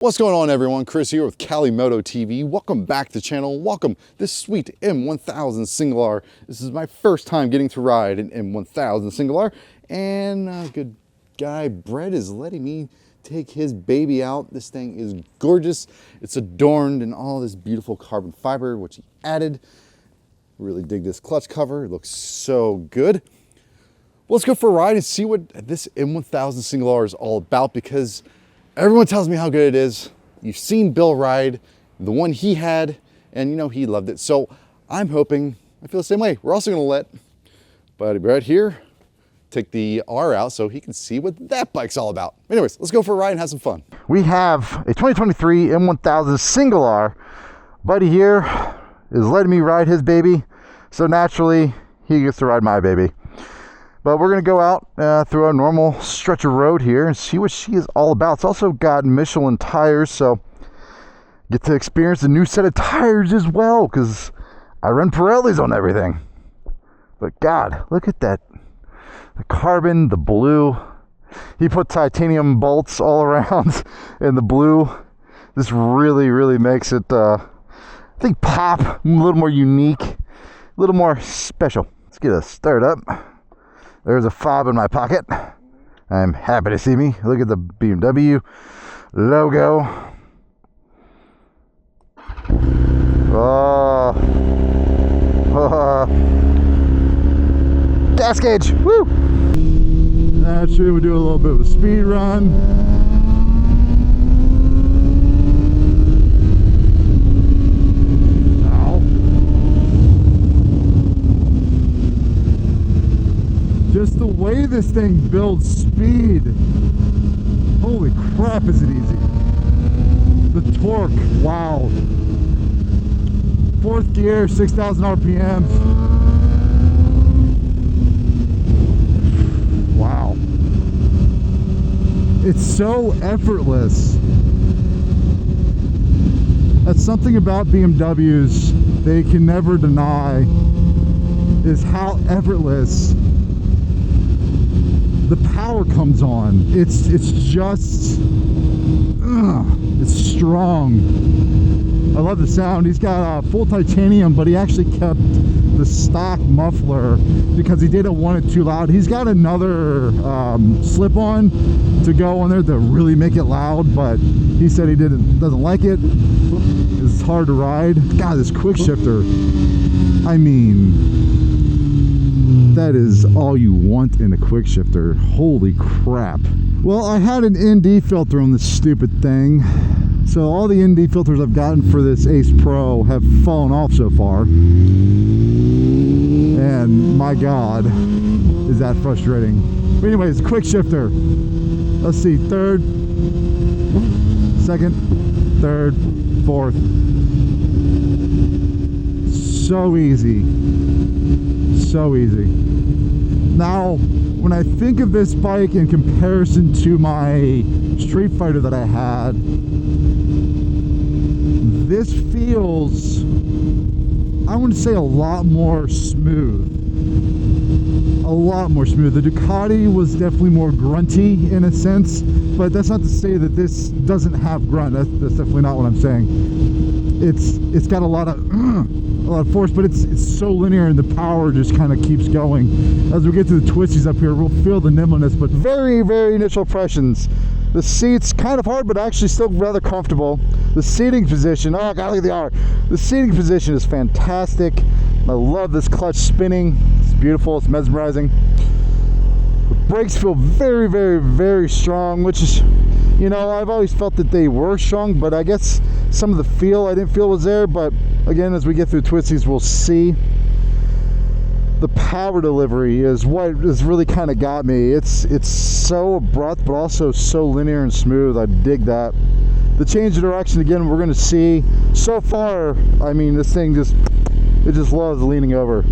What's going on, everyone? Chris here with Cali Moto TV. Welcome back to the channel. Welcome this sweet M1000 single R. This is my first time getting to ride an M1000 single R, and good guy Brett is letting me take his baby out. This thing is gorgeous. It's adorned in all this beautiful carbon fiber, which he added. Really dig this clutch cover. It looks so good. Well, let's go for a ride and see what this M1000 single R is all about, because everyone tells me how good it is. You've seen Bill ride the one he had, and you know he loved it. So I'm hoping I feel the same way. We're also going to let Buddy Brett here take the R out so he can see what that bike's all about. Anyways, let's go for a ride and have some fun. We have a 2023 M1000 single R. Buddy here is letting me ride his baby, so naturally he gets to ride my baby. But we're going to go out through a normal stretch of road here and see what she is all about. It's also got Michelin tires, so get to experience a new set of tires as well, because I run Pirellis on everything. But God, look at that. The carbon, the blue. He put titanium bolts all around in the blue. This really makes it, I think, pop, a little more unique, a little more special. Let's get it started up. There's a fob in my pocket. I'm happy to see me. Look at the BMW logo. Oh. Gas gauge. Woo! Naturally, we do a little bit of a speed run. Just the way this thing builds speed. Holy crap, is it easy. The torque, wow. Fourth gear, 6,000 RPMs. Wow. It's so effortless. That's something about BMWs they can never deny, is how effortless the power comes on. It's just, it's strong. I love the sound. He's got full titanium, but he actually kept the stock muffler because he didn't want it too loud. He's got another slip-on to go on there to really make it loud, but he said he doesn't like it. It's hard to ride. God, this quick shifter, I mean, that is all you want in a quick shifter. Holy crap. Well, I had an ND filter on this stupid thing, so all the ND filters I've gotten for this Ace Pro have fallen off so far, and my God, is that frustrating. But anyways, quick shifter. Let's see, third, second, third, fourth. So easy. So easy. Now, when I think of this bike in comparison to my Street Fighter that I had, this feels, I want to say, a lot more smooth. A lot more smooth. The Ducati was definitely more grunty in a sense, but that's not to say that this doesn't have grunt. That's definitely not what I'm saying. It's got a lot of force, but it's so linear, and the power just kind of keeps going. As we get to the twisties up here, we'll feel the nimbleness, but very initial impressions. The seat's kind of hard, but actually still rather comfortable. The seating position, oh God, look at the R. The seating position is fantastic. I love this clutch spinning. It's beautiful, it's mesmerizing. The brakes feel very strong, which is, you know, I've always felt that they were strong, but I guess some of the feel I didn't feel was there. But again, as we get through twisties, we'll see. The power delivery is what has really kind of got me. It's so abrupt, but also so linear and smooth. I dig that. The change of direction, again, we're going to see. So far, I mean, this thing just loves leaning over.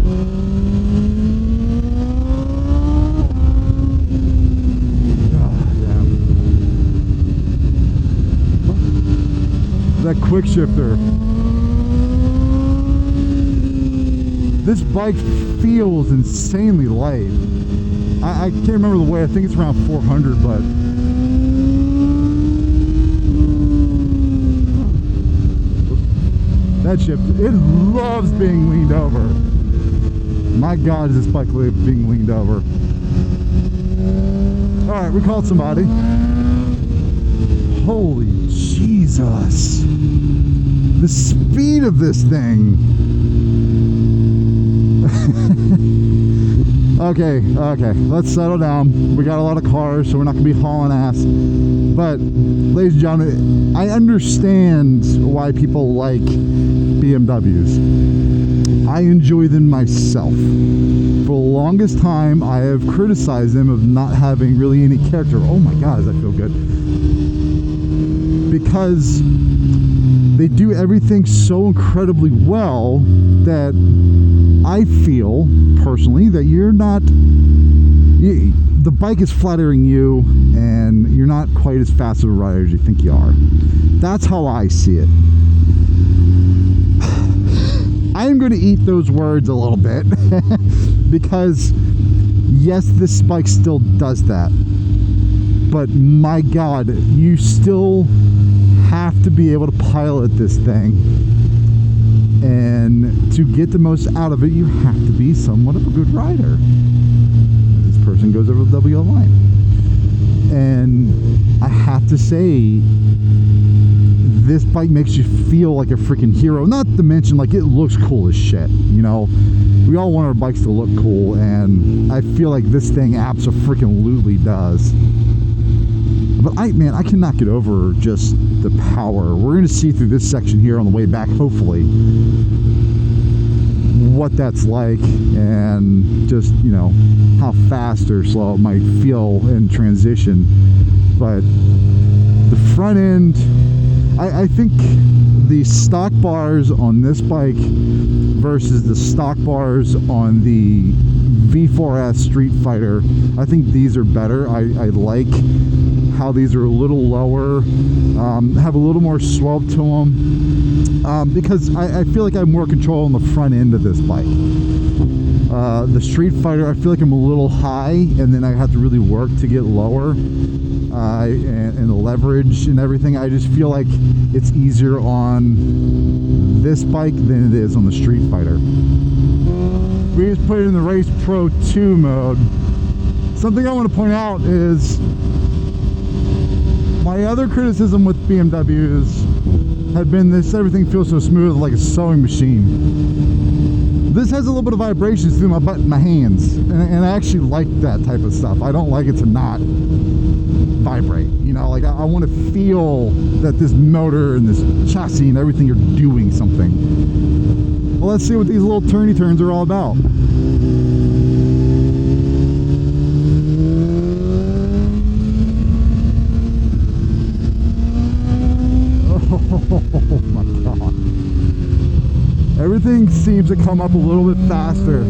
That quick shifter. This bike feels insanely light. I can't remember the weight. I think it's around 400, but That shift, it loves being leaned over. My God, is this bike being leaned over. All right, we called somebody. Holy Jesus. The speed of this thing. Okay, let's settle down. We got a lot of cars, so we're not gonna be hauling ass. But, ladies and gentlemen, I understand why people like BMWs. I enjoy them myself. For the longest time, I have criticized them of not having really any character. Oh my God, does that feel good? Because they do everything so incredibly well that I feel personally that the bike is flattering you and you're not quite as fast of a rider as you think you are. That's how I see it. I'm going to eat those words a little bit because yes, this bike still does that, but my God, you still have to be able to pilot this thing, and to get the most out of it, you have to be somewhat of a good rider. This person goes over the WL line, and I have to say, this bike makes you feel like a freaking hero. Not to mention, like, it looks cool as shit, you know. We all want our bikes to look cool, and I feel like this thing abso-freaking-lutely does. But I cannot get over just the power. We're going to see through this section here on the way back, hopefully, what that's like, and just, you know, how fast or slow it might feel in transition. But the front end, I think the stock bars on this bike versus the stock bars on the V4S Street Fighter, I think these are better. I like how these are a little lower, have a little more swell to them, because I feel like I have more control on the front end of this bike. The Street Fighter, I feel like I'm a little high, and then I have to really work to get lower, and the leverage and everything. I just feel like it's easier on this bike than it is on the Street Fighter. We just put it in the Race Pro 2 mode. Something I want to point out is my other criticism with BMWs had been this: everything feels so smooth, like a sewing machine. This has a little bit of vibrations through my butt and my hands, and I actually like that type of stuff. I don't like it to not vibrate, you know, like I want to feel that this motor and this chassis and everything are doing something. Well, let's see what these little turny turns are all about. Oh my God. Everything seems to come up a little bit faster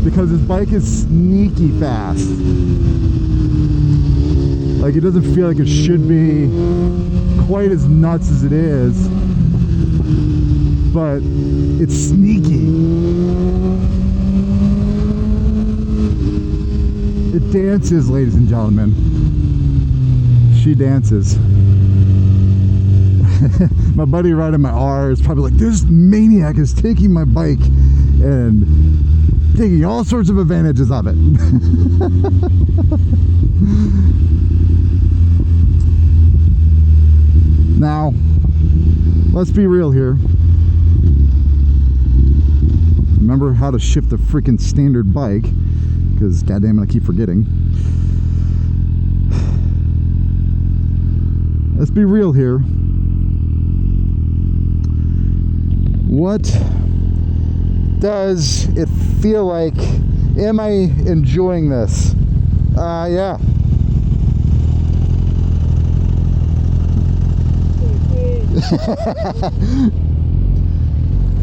because this bike is sneaky fast. Like, it doesn't feel like it should be quite as nuts as it is, but it's sneaky. It dances, ladies and gentlemen. She dances. My buddy riding my R is probably like, this maniac is taking my bike and taking all sorts of advantages of it. Now, let's be real here. Remember how to shift a freaking standard bike, because goddamn it, I keep forgetting. Let's be real here. What does it feel like? Am I enjoying this? Yeah.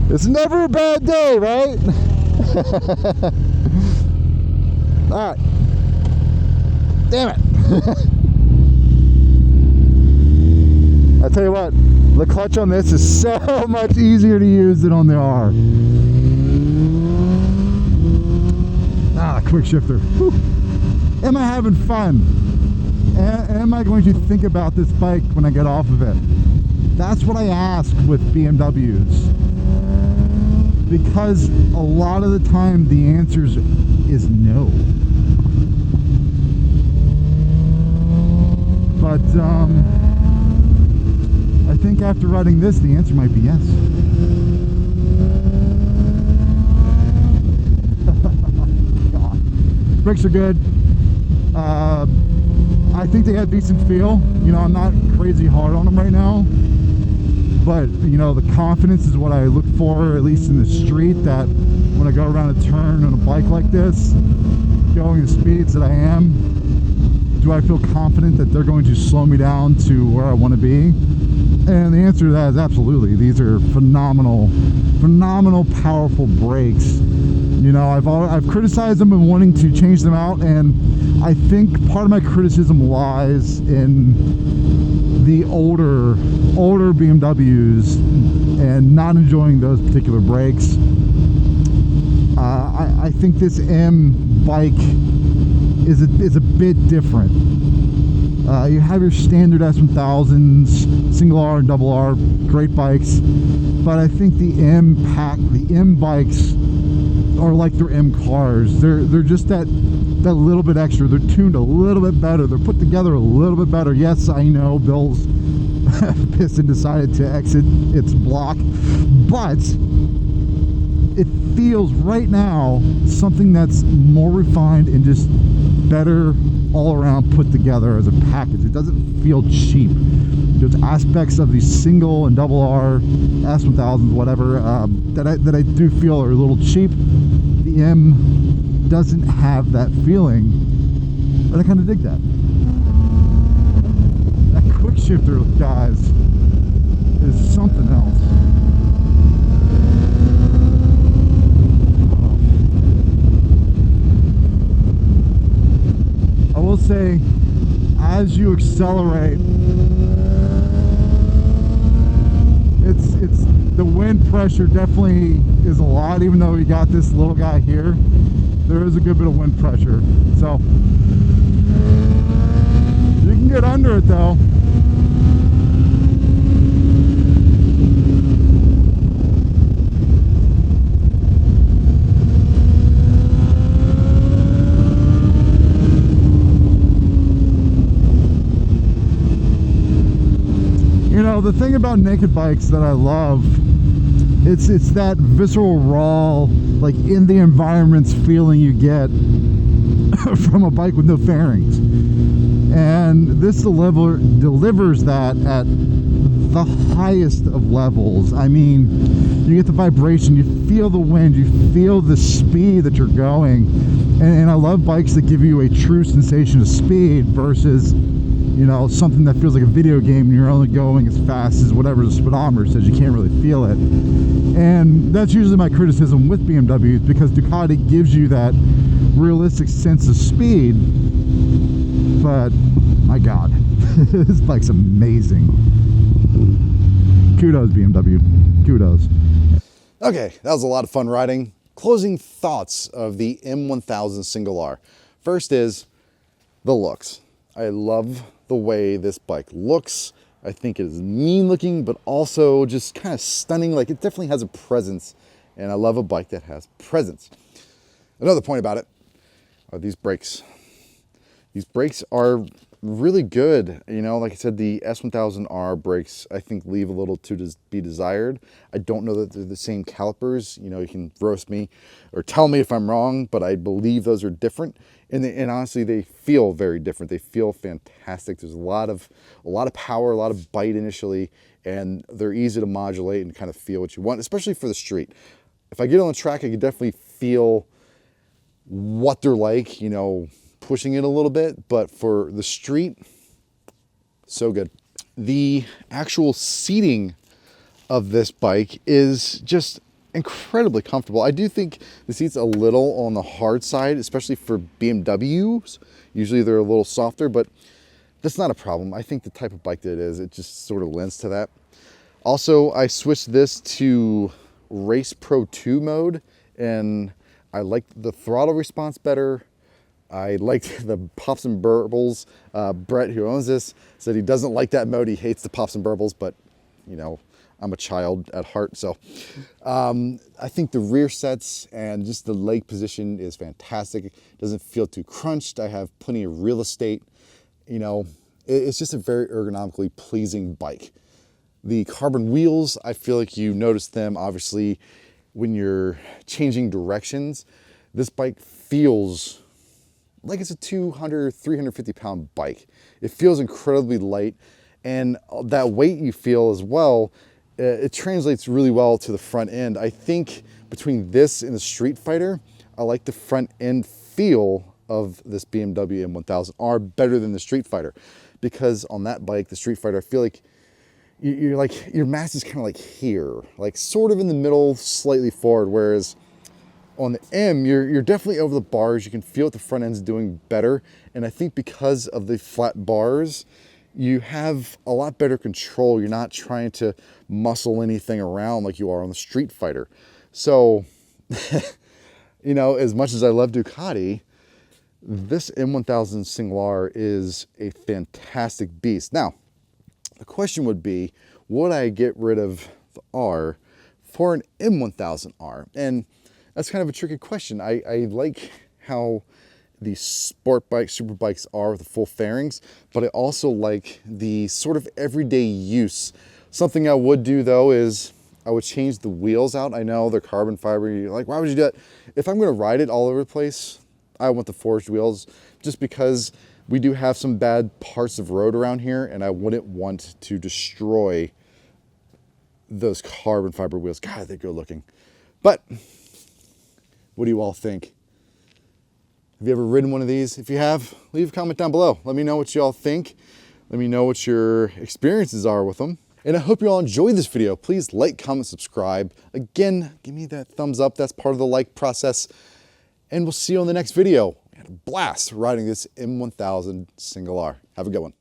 It's never a bad day, right? All right. Damn it. I tell you what, the clutch on this is so much easier to use than on the R. Quick shifter. Whew. Am I having fun? Am I going to think about this bike when I get off of it? That's what I ask with BMWs, because a lot of the time the answer is no. But I think after riding this, the answer might be yes. God. Brakes are good. I think they have decent feel. You know, I'm not crazy hard on them right now, but you know, the confidence is what I look for, at least in the street, that when I go around a turn on a bike like this, going the speeds that I am, do I feel confident that they're going to slow me down to where I want to be? And the answer to that is absolutely. These are phenomenal, powerful brakes. You know, I've criticized them and wanting to change them out, and I think part of my criticism lies in the older BMWs and not enjoying those particular brakes. I think this M bike is a bit different. You have your standard S1000s, single R and double R, great bikes, but I think the M bikes are like their M cars. They're just that little bit extra. They're tuned a little bit better. They're put together a little bit better. Yes, I know Bill's Piston decided to exit its block, but it feels right now something that's more refined and just better all around put together as a package. It doesn't feel cheap. There's aspects of these single and double R, S1000s, whatever, that I do feel are a little cheap. The M doesn't have that feeling, but I kind of dig that. That quick shifter, guys, is something else. I will say, as you accelerate, it's the wind pressure definitely is a lot. Even though we got this little guy here, there is a good bit of wind pressure. So you can get under it though. You know, the thing about naked bikes that I love, it's that visceral, raw, like in the environments feeling you get from a bike with no fairings. And this delivers that at the highest of levels. I mean, you get the vibration, you feel the wind, you feel the speed that you're going. And I love bikes that give you a true sensation of speed versus, you know, something that feels like a video game and you're only going as fast as whatever the speedometer says. You can't really feel it. And that's usually my criticism with BMWs, because Ducati gives you that realistic sense of speed. But my God, this bike's amazing. Kudos, BMW. Kudos. Okay, that was a lot of fun riding. Closing thoughts of the M1000 Single R. First is the looks. I love the way this bike looks. I think it is mean looking, but also just kind of stunning. Like, it definitely has a presence, and I love a bike that has presence. Another point about it are these brakes. These brakes are really good. You know, like I said, the S1000R brakes, I think, leave a little to be desired. I don't know that they're the same calipers. You know, you can roast me or tell me if I'm wrong, but I believe those are different. And honestly, they feel very different. They feel fantastic. There's a lot of power, a lot of bite initially, and they're easy to modulate and kind of feel what you want, especially for the street. If I get on the track, I can definitely feel what they're like, you know, pushing it a little bit, but for the street, so good. The actual seating of this bike is just incredibly comfortable. I do think the seat's a little on the hard side, especially for BMWs. Usually they're a little softer, but that's not a problem. I think the type of bike that it is, it just sort of lends to that. Also, I switched this to Race Pro 2 mode, and I liked the throttle response better. I liked the pops and burbles. Brett, who owns this, said he doesn't like that mode. He hates the pops and burbles, but you know, I'm a child at heart. So I think the rear sets and just the leg position is fantastic. It doesn't feel too crunched. I have plenty of real estate. You know, it's just a very ergonomically pleasing bike. The carbon wheels, I feel like you notice them obviously when you're changing directions. This bike feels like it's a 200, 350 pound bike. It feels incredibly light, and that weight you feel as well, it translates really well to the front end. I think between this and the Street Fighter, I like the front end feel of this BMW M1000R better than the Street Fighter, because on that bike, the Street Fighter, I feel like you're like, your mass is kind of like here, like sort of in the middle, slightly forward, whereas on the M, you're definitely over the bars. You can feel what the front end's doing better. And I think because of the flat bars, you have a lot better control. You're not trying to muscle anything around like you are on the Street Fighter. So, you know, as much as I love Ducati, this M1000 Single R is a fantastic beast. Now, the question would be, would I get rid of the R for an M1000R? And that's kind of a tricky question. I like how the sport bikes, super bikes are with the full fairings, but I also like the sort of everyday use. Something I would do though is I would change the wheels out. I know they're carbon fiber. You're like, why would you do that? If I'm gonna ride it all over the place, I want the forged wheels, just because we do have some bad parts of road around here, and I wouldn't want to destroy those carbon fiber wheels. God, they're good looking. But what do you all think? Have you ever ridden one of these? If you have, leave a comment down below. Let me know what you all think. Let me know what your experiences are with them. And I hope you all enjoyed this video. Please like, comment, subscribe. Again, give me that thumbs up. That's part of the like process. And we'll see you on the next video. I had a blast riding this M1000 Single R. Have a good one.